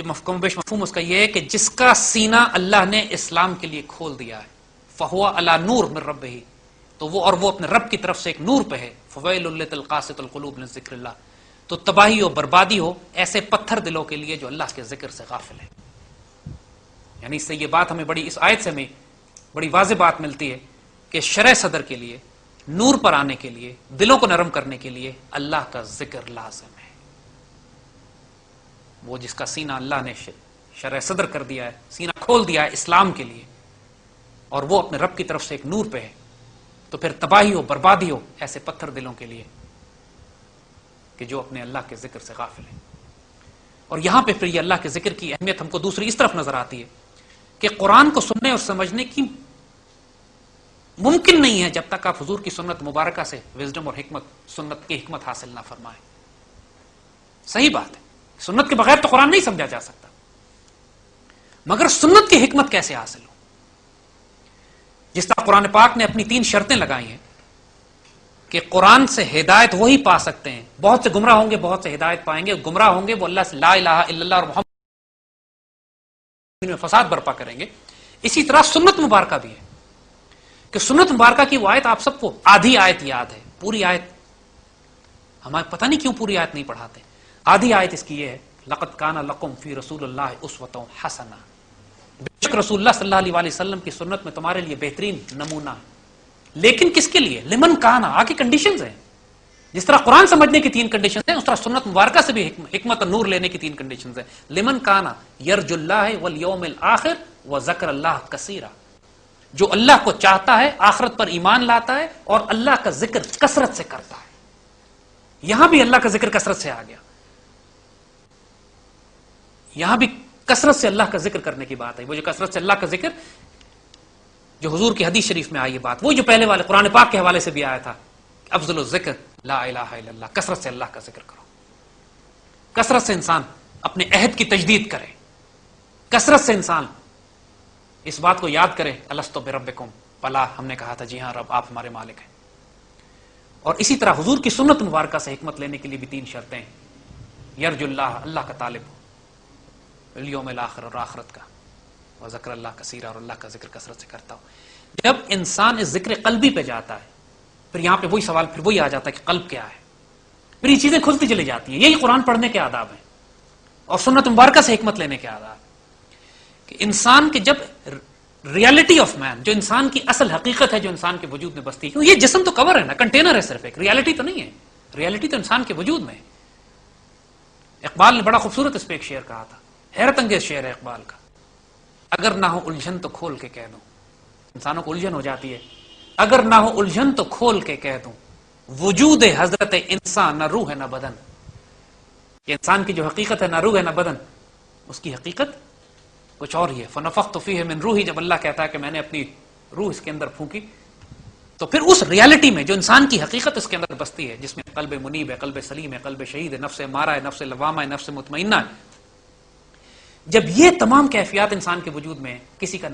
مفہوم اس کا یہ ہے کہ جس کا سینہ اللہ نے اسلام کے لیے کھول دیا ہے, فہو علی نور من ربہ, تو وہ اپنے رب کی طرف سے ایک نور پہ ہے. فویل للقاسۃ القلوب من ذکر اللہ, تو تباہی ہو, بربادی ہو ایسے پتھر دلوں کے لیے جو اللہ کے ذکر سے غافل ہے. یعنی اس سے یہ بات ہمیں اس آیت سے ہمیں بڑی واضح بات ملتی ہے کہ شرح صدر کے لیے, نور پر آنے کے لیے, دلوں کو نرم کرنے کے لیے اللہ کا ذکر لازم ہے. وہ جس کا سینہ اللہ نے شرح صدر کر دیا ہے, سینہ کھول دیا ہے اسلام کے لیے, اور وہ اپنے رب کی طرف سے ایک نور پہ ہے, تو پھر تباہی ہو, بربادی ہو ایسے پتھر دلوں کے لیے کہ جو اپنے اللہ کے ذکر سے غافل ہے. اور یہاں پہ پھر یہ اللہ کے ذکر کی اہمیت ہم کو دوسری اس طرف نظر آتی ہے کہ قرآن کو سننے اور سمجھنے کی ممکن نہیں ہے جب تک آپ حضور کی سنت مبارکہ سے وزڈم اور حکمت, سنت کی حکمت حاصل نہ فرمائیں. صحیح بات ہے, سنت کے بغیر تو قرآن نہیں سمجھا جا سکتا, مگر سنت کی حکمت کیسے حاصل ہو؟ جس طرح قرآن پاک نے اپنی 3 شرطیں لگائی ہیں کہ قرآن سے ہدایت وہی پا سکتے ہیں, بہت سے گمراہ ہوں گے, بہت سے ہدایت پائیں گے. گمراہ ہوں گے وہ اللہ سے لا الہ الا اللہ اور محمد میں فساد برپا کریں گے. اسی طرح سنت مبارکہ بھی ہے کہ سنت مبارکہ کی وہ آیت آپ سب کو آدھی آیت یاد ہے, پوری آیت ہمیں پتہ نہیں کیوں پوری آیت نہیں پڑھاتے. آدھی آیت اس کی یہ ہے لقد کان لکم فی رسول اللہ اسوۃ حسنہ, بے شک رسول اللہ صلی اللہ علیہ وسلم کی سنت میں تمہارے لیے بہترین نمونہ ہے. لیکن کس کے لیے؟ لمن کانا, آگے کنڈیشنز ہیں. جس طرح قرآن سمجھنے کی 3 کنڈیشنز ہیں, اس طرح سنت مبارکہ سے بھی حکمت اور نور لینے کی 3 کنڈیشنز ہیں. لمن کانا یرجو اللہ والیوم الآخر وذکر اللہ کثیرا, جو اللہ کو چاہتا ہے, آخرت پر ایمان لاتا ہے اور اللہ کا ذکر کثرت سے کرتا ہے. یہاں بھی اللہ کا ذکر کثرت سے آ گیا, یہاں بھی کثرت سے اللہ کا ذکر کرنے کی بات ہے. وہ جو کثرت سے اللہ کا ذکر جو حضور کی حدیث شریف میں آئی یہ بات, وہ جو پہلے والے قرآن پاک کے حوالے سے بھی آیا تھا, افضل الذکر لا الہ الا اللہ, کثرت سے اللہ کا ذکر کرو. کثرت سے انسان اپنے عہد کی تجدید کرے, کثرت سے انسان اس بات کو یاد کرے الستو بربکم, بلا ہم نے کہا تھا جی ہاں رب آپ ہمارے مالک ہیں. اور اسی طرح حضور کی سنت مبارکہ سے حکمت لینے کے لیے بھی 3 شرطیں, یرجو اللہ, اللہ کا طالب ہو, الیوم الاخر اور آخرت کا, اور ذکر اللہ کثیرا, اور اللہ کا ذکر کثرت سے کرتا ہو. جب انسان اس ذکر قلبی پہ جاتا ہے, پھر یہاں پہ وہی سوال پھر وہی آ جاتا ہے کہ قلب کیا ہے. پھر یہ چیزیں کھلتی چلی جاتی ہیں. یہی قرآن پڑھنے کے آداب ہیں اور سنت مبارکہ سے حکمت لینے کے آداب, کہ انسان کے جب ریالٹی آف مین, جو انسان کی اصل حقیقت ہے جو انسان کے وجود میں بستی ہے, کیوں یہ جسم تو کور ہے نا, کنٹینر ہے صرف, ایک ریالٹی تو نہیں ہے. ریالٹی تو انسان کے وجود میں ہے. اقبال نے بڑا خوبصورت اس پہ ایک شعر کہا تھا, حیرت انگیز شعر ہے اقبال کا, اگر نہ ہو الجھن تو کھول کے کہہ دوں. انسانوں کو الجھن ہو جاتی ہے, اگر نہ ہو الجھن تو کھول کے کہہ دوں, وجود حضرت انسان نہ روح ہے نہ بدن. یہ انسان کی جو حقیقت ہے نہ روح ہے نہ بدن, اس کی حقیقت کچھ اور ہی ہے. فنفخت فیہ من روحی، جب اللہ کہتا ہے کہ میں نے اپنی روح اس کے اندر پھونکی، تو پھر اس ریالٹی میں جو انسان کی حقیقت اس کے اندر بستی ہے، جس میں قلب منیب ہے، قلب سلیم ہے، قلب شہید ہے، نفس امارہ ہے، نفس لوامہ ہے، نفس مطمئنہ ہے، جب یہ تمام کیفیات انسان کے وجود میں ہیں، کسی کا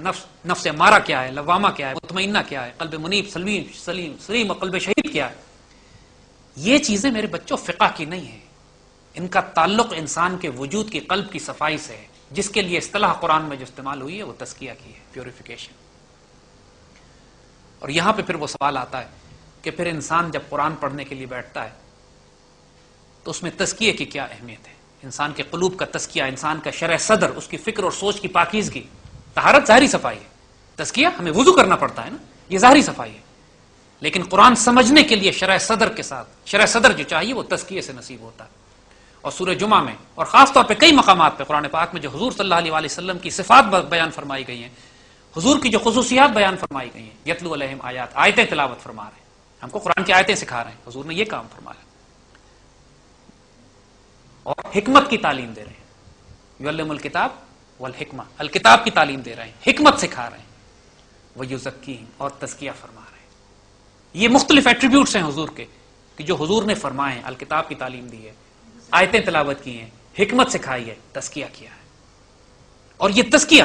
نفس امارہ کیا ہے، لوامہ کیا ہے، مطمئنہ کیا ہے، قلب منیب سلیم اور قلب شہید کیا ہے، یہ چیزیں میرے بچوں فقہ کی نہیں ہیں. ان کا تعلق انسان کے وجود کی قلب کی صفائی سے ہے، جس کے لیے اصطلاح قرآن میں جو استعمال ہوئی ہے وہ تزکیہ کی ہے، پیوریفیکیشن. اور یہاں پہ پھر وہ سوال آتا ہے کہ پھر انسان جب قرآن پڑھنے کے لیے بیٹھتا ہے تو اس میں تزکیے کی کیا اہمیت ہے؟ انسان کے قلوب کا تزکیہ، انسان کا شرح صدر، اس کی فکر اور سوچ کی پاکیزگی. طہارت ظاہری صفائی ہے، تزکیہ ہمیں وضو کرنا پڑتا ہے نا، یہ ظاہری صفائی ہے. لیکن قرآن سمجھنے کے لیے شرح صدر کے ساتھ، شرح صدر جو چاہیے وہ تزکیے سے نصیب ہوتا ہے. اور سورہ جمعہ میں اور خاص طور پہ کئی مقامات پہ قرآن پاک میں جو حضور صلی اللہ علیہ وسلم کی صفات بیان فرمائی گئی ہیں، حضور کی جو خصوصیات بیان فرمائی گئی ہیں، یتلو علیہم آیات، آیتیں تلاوت فرما رہے ہیں، ہم کو قرآن کی آیتیں سکھا رہے ہیں، حضور نے یہ کام فرمایا. اور حکمت کی تعلیم دے رہے ہیں، یعلم الکتاب والحکمہ، الکتاب کی تعلیم دے رہے ہیں، حکمت سکھا رہے ہیں، ویزکیہم، اور تزکیہ فرما رہے ہیں. یہ مختلف ایٹریبیوٹس ہیں حضور کے کہ جو حضور نے فرمائے ہیں. الکتاب کی تعلیم دی ہے، آیتیں تلاوت کی ہیں، حکمت سکھائی ہے، تزکیہ کیا ہے. اور یہ تزکیہ،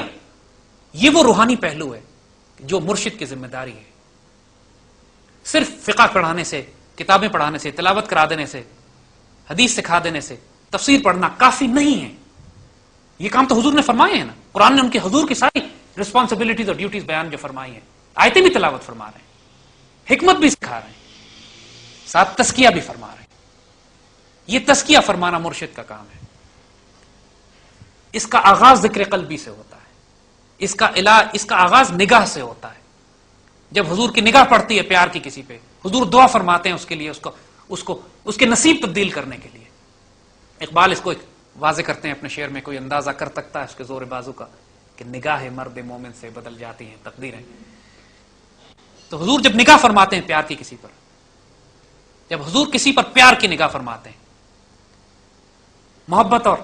یہ وہ روحانی پہلو ہے جو مرشد کی ذمہ داری ہے. صرف فقہ پڑھانے سے، کتابیں پڑھانے سے، تلاوت کرا دینے سے، حدیث سکھا دینے سے، تفسیر پڑھنا کافی نہیں ہے. یہ کام تو حضور نے فرمائے ہیں نا. قرآن نے ان کے حضور کی ساری رسپانسبلٹیز اور ڈیوٹیز بیان جو فرمائی ہیں، آیتیں بھی تلاوت فرما رہے ہیں، حکمت بھی سکھا رہے ہیں، ساتھ تزکیہ بھی فرما رہے ہیں. یہ تزکیہ فرمانا مرشد کا کام ہے. اس کا آغاز ذکر قلبی سے ہوتا ہے، اس کا آغاز نگاہ سے ہوتا ہے. جب حضور کی نگاہ پڑتی ہے پیار کی کسی پہ، حضور دعا فرماتے ہیں اس کے لیے، اس کے نصیب تبدیل کرنے کے لیے. اقبال اس کو واضح کرتے ہیں اپنے شعر میں، کوئی اندازہ کر سکتا ہے اس کے زور بازو کا کہ نگاہ مرد مومن سے بدل جاتی ہیں تقدیریں. تو حضور جب نگاہ فرماتے ہیں پیار کی کسی پر، جب حضور کسی پر پیار کی نگاہ فرماتے ہیں، محبت اور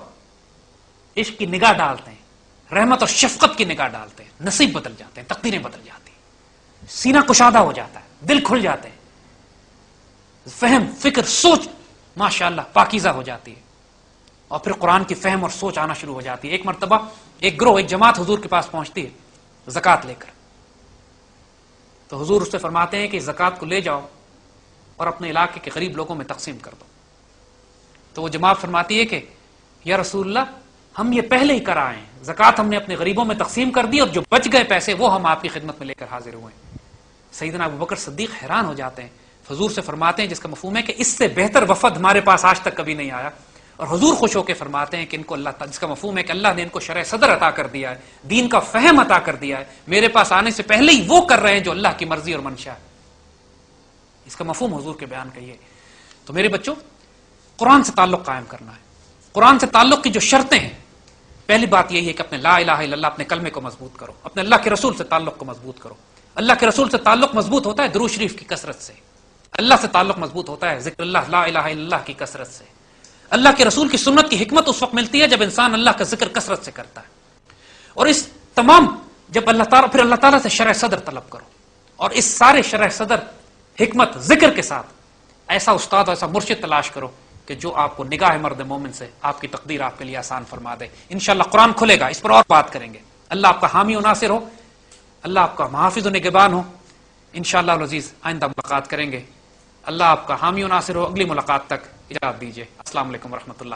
عشق کی نگاہ ڈالتے ہیں، رحمت اور شفقت کی نگاہ ڈالتے ہیں، نصیب بدل جاتے ہیں، تقدیریں بدل جاتی ہیں، سینہ کشادہ ہو جاتا ہے، دل کھل جاتے ہیں، فہم، فکر، سوچ ماشاءاللہ پاکیزہ ہو جاتی ہے. اور پھر قرآن کی فہم اور سوچ آنا شروع ہو جاتی ہے. ایک مرتبہ ایک گروہ، ایک جماعت حضور کے پاس پہنچتی ہے زکوٰۃ لے کر. تو حضور اس سے فرماتے ہیں کہ زکوٰۃ کو لے جاؤ اور اپنے علاقے کے غریب لوگوں میں تقسیم کر دو. تو وہ جماعت فرماتی ہے کہ یا رسول اللہ، ہم یہ پہلے ہی کر آئے ہیں، زکوٰۃ ہم نے اپنے غریبوں میں تقسیم کر دی اور جو بچ گئے پیسے وہ ہم آپ کی خدمت میں لے کر حاضر ہوئے ہیں. سیدنا ابوبکر صدیق حیران ہو جاتے ہیں. حضور سے فرماتے ہیں، جس کا مفہوم ہے کہ اس سے بہتر وفد ہمارے پاس آج تک کبھی نہیں آیا. اور حضور خوش ہو کے فرماتے ہیں کہ ان کو اللہ تعالیٰ، جس کا مفہوم ہے کہ اللہ نے ان کو شرح صدر عطا کر دیا ہے، دین کا فہم عطا کر دیا ہے، میرے پاس آنے سے پہلے ہی وہ کر رہے ہیں جو اللہ کی مرضی اور منشا ہے. اس کا مفہوم حضور کے بیان کا یہ. تو میرے بچوں، قرآن سے تعلق قائم کرنا ہے. قرآن سے تعلق کی جو شرطیں ہیں، پہلی بات یہی ہے کہ اپنے لا الہ الا اللہ، اپنے کلمے کو مضبوط کرو، اپنے اللہ کے رسول سے تعلق کو مضبوط کرو. اللہ کے رسول سے تعلق مضبوط ہوتا ہے درود شریف کی کثرت سے. اللہ سے تعلق مضبوط ہوتا ہے ذکر اللہ، لا الہ الا اللہ کی کثرت سے. اللہ کے رسول کی سنت کی حکمت اس وقت ملتی ہے جب انسان اللہ کا ذکر کثرت سے کرتا ہے. اور اس تمام، جب اللہ تعالیٰ، پھر اللہ تعالیٰ سے شرح صدر طلب کرو. اور اس سارے شرح صدر، حکمت، ذکر کے ساتھ ایسا استاد، ایسا مرشد تلاش کرو کہ جو آپ کو نگاہ مرد مومن سے آپ کی تقدیر آپ کے لیے آسان فرما دے. انشاءاللہ قرآن کھلے گا، اس پر اور بات کریں گے. اللہ آپ کا حامی و ناصر ہو، اللہ آپ کا محافظ و نگہبان ہو. انشاءاللہ العزیز آئندہ ملاقات کریں گے. اللہ آپ کا حامی و ناصر ہو. اگلی ملاقات تک اجازت دیجیے. السلام علیکم ورحمۃ اللہ.